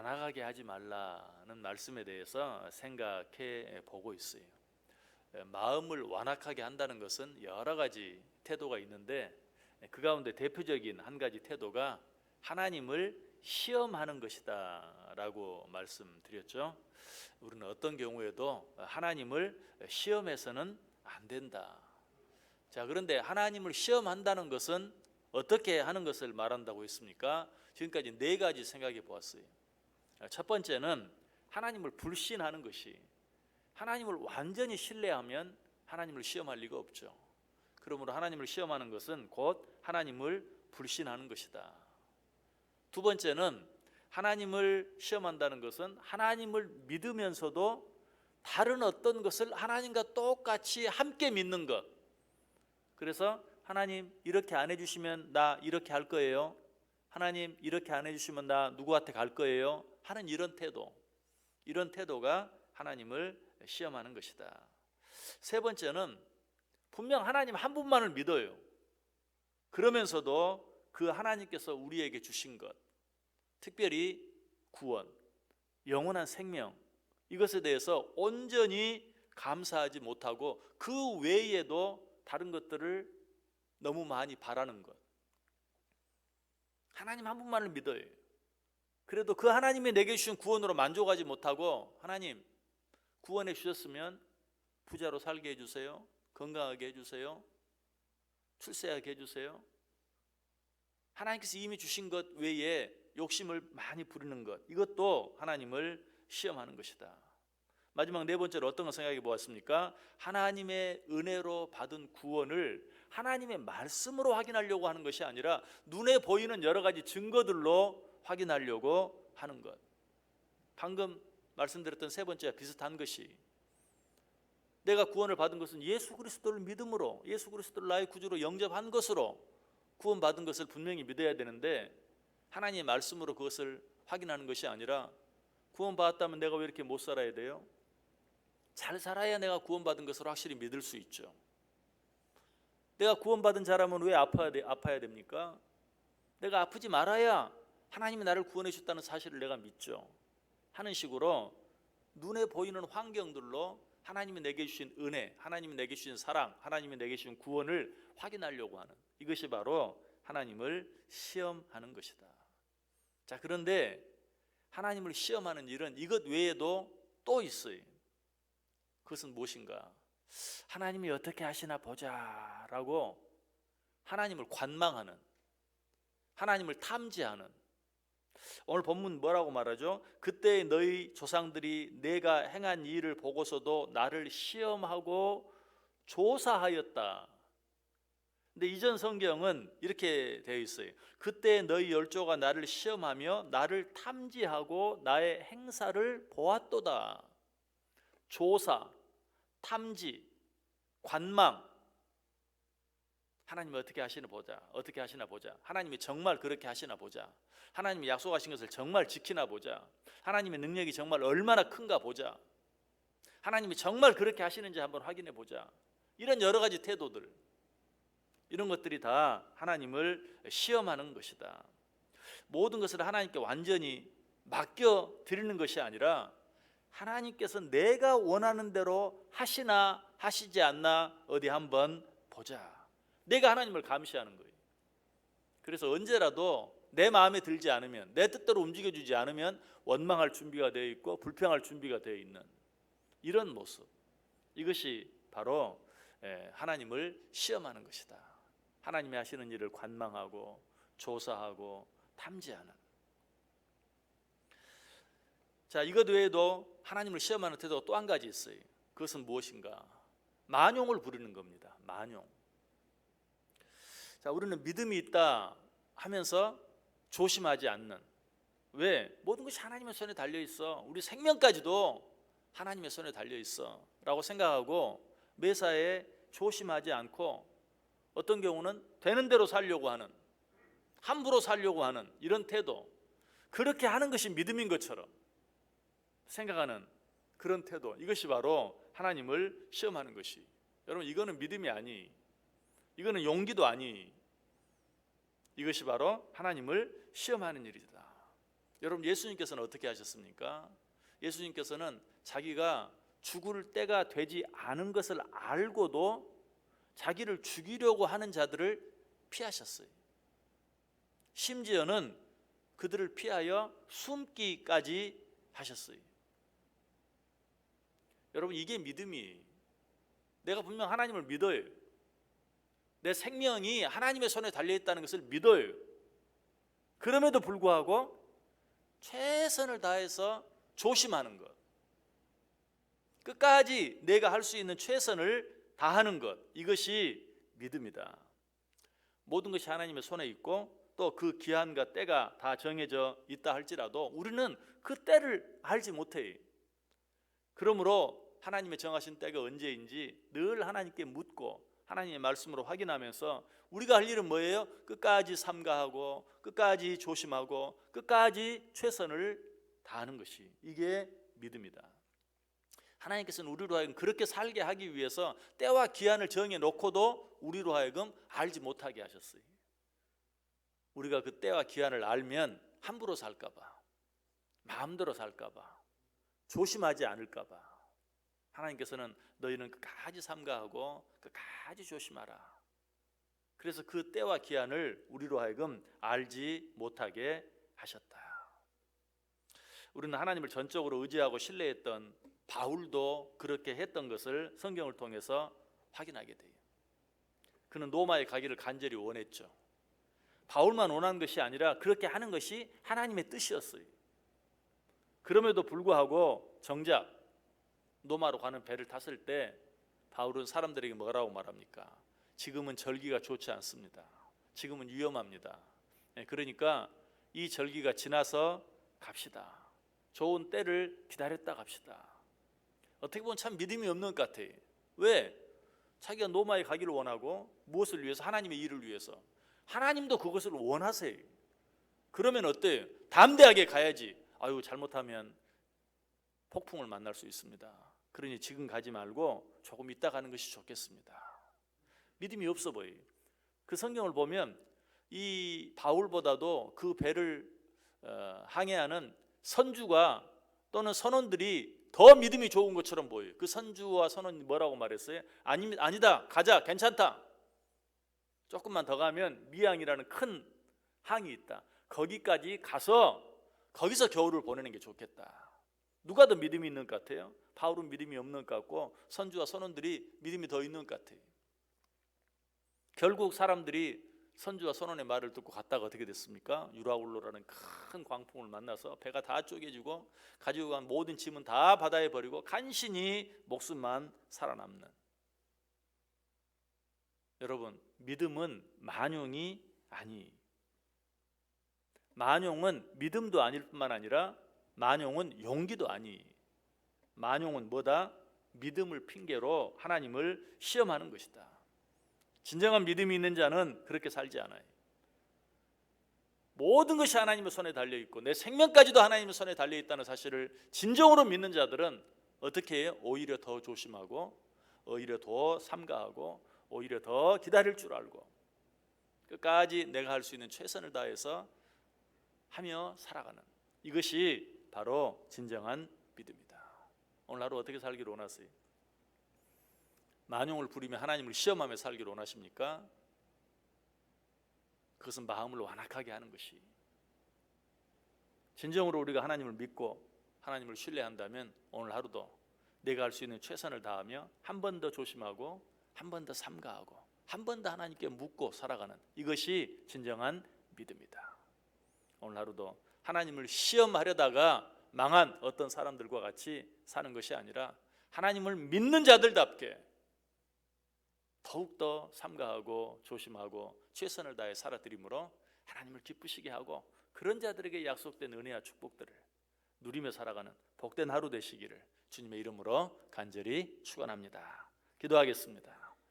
나가게 하지 말라는 말씀에 대해서 생각해 보고 있어요. 마음을 완악하게 한다는 것은 여러 가지 태도가 있는데 그 가운데 대표적인 한 가지 태도가 하나님을 시험하는 것이다 라고 말씀드렸죠. 우리는 어떤 경우에도 하나님을 시험해서는 안 된다. 자, 그런데 하나님을 시험한다는 것은 어떻게 하는 것을 말한다고 했습니까? 지금까지 네 가지 생각해 보았어요. 첫 번째는 하나님을 불신하는 것이, 하나님을 완전히 신뢰하면 하나님을 시험할 리가 없죠. 그러므로 하나님을 시험하는 것은 곧 하나님을 불신하는 것이다. 두 번째는 하나님을 시험한다는 것은 하나님을 믿으면서도 다른 어떤 것을 하나님과 똑같이 함께 믿는 것. 그래서 하나님 이렇게 안 해주시면 나 이렇게 할 거예요. 하나님 이렇게 안 해주시면 나 누구한테 갈 거예요 하는 이런 태도, 이런 태도가 하나님을 시험하는 것이다. 세 번째는 분명 하나님 한 분만을 믿어요. 그러면서도 그 하나님께서 우리에게 주신 것, 특별히 구원, 영원한 생명, 이것에 대해서 온전히 감사하지 못하고 그 외에도 다른 것들을 너무 많이 바라는 것. 하나님 한 분만을 믿어요. 그래도 그 하나님이 내게 주신 구원으로 만족하지 못하고, 하나님 구원해 주셨으면 부자로 살게 해주세요, 건강하게 해주세요, 출세하게 해주세요. 하나님께서 이미 주신 것 외에 욕심을 많이 부리는 것, 이것도 하나님을 시험하는 것이다. 마지막 네 번째로 어떤 걸 생각해 보았습니까? 하나님의 은혜로 받은 구원을 하나님의 말씀으로 확인하려고 하는 것이 아니라 눈에 보이는 여러 가지 증거들로 확인하려고 하는 것. 방금 말씀드렸던 세 번째와 비슷한 것이, 내가 구원을 받은 것은 예수 그리스도를 믿음으로, 예수 그리스도를 나의 구주로 영접한 것으로 구원받은 것을 분명히 믿어야 되는데, 하나님의 말씀으로 그것을 확인하는 것이 아니라, 구원받았다면 내가 왜 이렇게 못 살아야 돼요? 잘 살아야 내가 구원받은 것을 확실히 믿을 수 있죠. 내가 구원받은 자라면 왜 아파야 됩니까? 내가 아프지 말아야 하나님이 나를 구원해 줬다는 사실을 내가 믿죠 하는 식으로 눈에 보이는 환경들로 하나님이 내게 주신 은혜, 하나님이 내게 주신 사랑, 하나님이 내게 주신 구원을 확인하려고 하는, 이것이 바로 하나님을 시험하는 것이다. 자, 그런데 하나님을 시험하는 일은 이것 외에도 또 있어요. 그것은 무엇인가? 하나님이 어떻게 하시나 보자 라고 하나님을 관망하는, 하나님을 탐지하는. 오늘 본문 뭐라고 말하죠? 그때 너희 조상들이 내가 행한 일을 보고서도 나를 시험하고 조사하였다. 근데 이전 성경은 이렇게 되어 있어요. 그때 너희 열조가 나를 시험하며 나를 탐지하고 나의 행사를 보았도다. 조사, 탐지, 관망. 하나님이 어떻게 하시나 보자, 어떻게 하시나 보자. 하나님이 정말 그렇게 하시나 보자. 하나님이 약속하신 것을 정말 지키나 보자. 하나님의 능력이 정말 얼마나 큰가 보자. 하나님이 정말 그렇게 하시는지 한번 확인해 보자. 이런 여러 가지 태도들, 이런 것들이 다 하나님을 시험하는 것이다. 모든 것을 하나님께 완전히 맡겨 드리는 것이 아니라, 하나님께서 내가 원하는 대로 하시나 하시지 않나 어디 한번 보자. 내가 하나님을 감시하는 거예요. 그래서 언제라도 내 마음에 들지 않으면, 내 뜻대로 움직여주지 않으면 원망할 준비가 되어 있고 불평할 준비가 되어 있는 이런 모습, 이것이 바로 하나님을 시험하는 것이다. 하나님이 하시는 일을 관망하고 조사하고 탐지하는. 자, 이것 외에도 하나님을 시험하는 태도가 또 한 가지 있어요. 그것은 무엇인가? 만용을 부리는 겁니다. 만용. 자, 우리는 믿음이 있다 하면서 조심하지 않는, 왜? 모든 것이 하나님의 손에 달려 있어, 우리 생명까지도 하나님의 손에 달려 있어 라고 생각하고 매사에 조심하지 않고, 어떤 경우는 되는 대로 살려고 하는, 함부로 살려고 하는 이런 태도, 그렇게 하는 것이 믿음인 것처럼 생각하는 그런 태도, 이것이 바로 하나님을 시험하는 것이. 여러분, 이거는 믿음이 아니, 이거는 용기도 아니, 이것이 바로 하나님을 시험하는 일이다. 여러분, 예수님께서는 어떻게 하셨습니까? 예수님께서는 자기가 죽을 때가 되지 않은 것을 알고도 자기를 죽이려고 하는 자들을 피하셨어요. 심지어는 그들을 피하여 숨기까지 하셨어요. 여러분, 이게 믿음이, 내가 분명 하나님을 믿어요. 내 생명이 하나님의 손에 달려있다는 것을 믿어요. 그럼에도 불구하고 최선을 다해서 조심하는 것, 끝까지 내가 할 수 있는 최선을 다하는 것, 이것이 믿음이다. 모든 것이 하나님의 손에 있고 또 그 기한과 때가 다 정해져 있다 할지라도 우리는 그 때를 알지 못해요. 그러므로 하나님의 정하신 때가 언제인지 늘 하나님께 묻고 하나님의 말씀으로 확인하면서 우리가 할 일은 뭐예요? 끝까지 삼가하고 끝까지 조심하고 끝까지 최선을 다하는 것이, 이게 믿음이다. 하나님께서는 우리로 하여금 그렇게 살게 하기 위해서 때와 기한을 정해 놓고도 우리로 하여금 알지 못하게 하셨어요. 우리가 그 때와 기한을 알면 함부로 살까 봐, 마음대로 살까 봐, 조심하지 않을까 봐 하나님께서는 너희는 끝까지 삼가하고 끝까지 조심하라. 그래서 그 때와 기한을 우리로 하여금 알지 못하게 하셨다. 우리는 하나님을 전적으로 의지하고 신뢰했던 바울도 그렇게 했던 것을 성경을 통해서 확인하게 돼요. 그는 로마에 가기를 간절히 원했죠. 바울만 원한 것이 아니라 그렇게 하는 것이 하나님의 뜻이었어요. 그럼에도 불구하고 정작 로마로 가는 배를 탔을 때 바울은 사람들에게 뭐라고 말합니까? 지금은 절기가 좋지 않습니다. 지금은 위험합니다. 그러니까 이 절기가 지나서 갑시다. 좋은 때를 기다렸다 갑시다. 어떻게 보면 참 믿음이 없는 것 같아요. 왜? 자기가 로마에 가기를 원하고 무엇을 위해서? 하나님의 일을 위해서. 하나님도 그것을 원하세요. 그러면 어때요? 담대하게 가야지. 아유, 잘못하면 폭풍을 만날 수 있습니다. 그러니 지금 가지 말고 조금 이따 가는 것이 좋겠습니다. 믿음이 없어 보여요. 그 성경을 보면 이 바울보다도 그 배를 항해하는 선주가 또는 선원들이 더 믿음이 좋은 것처럼 보여요. 그 선주와 선원이 뭐라고 말했어요? 아니다, 가자, 괜찮다. 조금만 더 가면 미항이라는 큰 항이 있다. 거기까지 가서 거기서 겨울을 보내는 게 좋겠다. 누가 더 믿음이 있는 것 같아요? 바울은 믿음이 없는 것 같고 선주와 선원들이 믿음이 더 있는 것 같아요. 결국 사람들이 선주와 선원의 말을 듣고 갔다가 어떻게 됐습니까? 유라울로라는 큰 광풍을 만나서 배가 다 쪼개지고 가지고 간 모든 짐은 다 바다에 버리고 간신히 목숨만 살아남는. 여러분, 믿음은 만용이 아니. 만용은 믿음도 아닐 뿐만 아니라 만용은 용기도 아니. 만용은 뭐다? 믿음을 핑계로 하나님을 시험하는 것이다. 진정한 믿음이 있는 자는 그렇게 살지 않아요. 모든 것이 하나님의 손에 달려있고 내 생명까지도 하나님의 손에 달려있다는 사실을 진정으로 믿는 자들은 어떻게 해요? 오히려 더 조심하고 오히려 더 삼가하고 오히려 더 기다릴 줄 알고 끝까지 내가 할 수 있는 최선을 다해서 하며 살아가는, 이것이 바로 진정한 믿음이다. 오늘 하루 어떻게 살기를 원하세요? 만용을 부리며 하나님을 시험하며 살기를 원하십니까? 그것은 마음을 완악하게 하는 것이, 진정으로 우리가 하나님을 믿고 하나님을 신뢰한다면 오늘 하루도 내가 할 수 있는 최선을 다하며 한 번 더 조심하고 한 번 더 삼가하고 한 번 더 하나님께 묻고 살아가는, 이것이 진정한 믿음이다. 오늘 하루도 하나님을 시험하려다가 망한 어떤 사람들과 같이 사는 것이 아니라 하나님을 믿는 자들답게 더욱더 삼가하고 조심하고 최선을 다해 살아드림으로 하나님을 기쁘시게 하고 그런 자들에게 약속된 은혜와 축복들을 누리며 살아가는 복된 하루 되시기를 주님의 이름으로 간절히 축원합니다. 기도하겠습니다.